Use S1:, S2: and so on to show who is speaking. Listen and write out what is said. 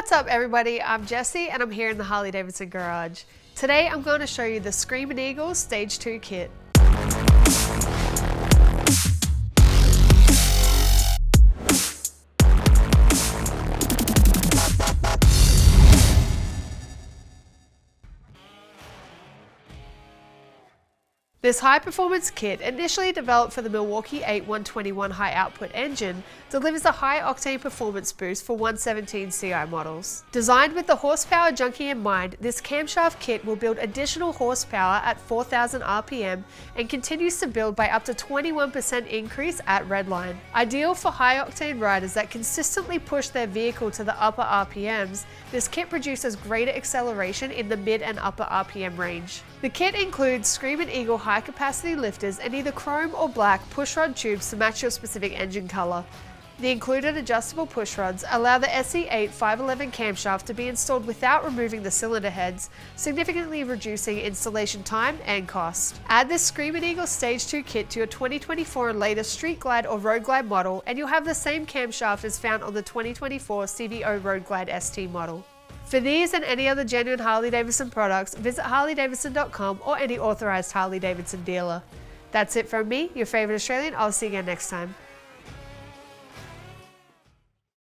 S1: What's up everybody, I'm Jessie and I'm here in the Harley-Davidson garage. Today I'm going to show you the Screamin Stage 2 kit. This high-performance kit, initially developed for the Milwaukee-Eight 121 high-output engine, delivers a high-octane performance boost for 117 CI models. Designed with the horsepower junkie in mind, this camshaft kit will build additional horsepower at 4,000 RPM and continues to build by up to 21% increase at redline. Ideal for high-octane riders that consistently push their vehicle to the upper RPMs, this kit produces greater acceleration in the mid and upper RPM range. The kit includes Screamin high-capacity lifters and either chrome or black pushrod tubes to match your specific engine color. The included adjustable pushrods allow the SE8-511 camshaft to be installed without removing the cylinder heads, significantly reducing installation time and cost. Add this Screamin Stage 2 kit to your 2024 and later Street Glide or Road Glide model and you'll have the same camshaft as found on the 2024 CVO Road Glide ST model. For these and any other genuine Harley-Davidson products, visit harleydavidson.com or any authorized Harley-Davidson dealer. That's it from me, your favorite Australian. I'll see you again next time.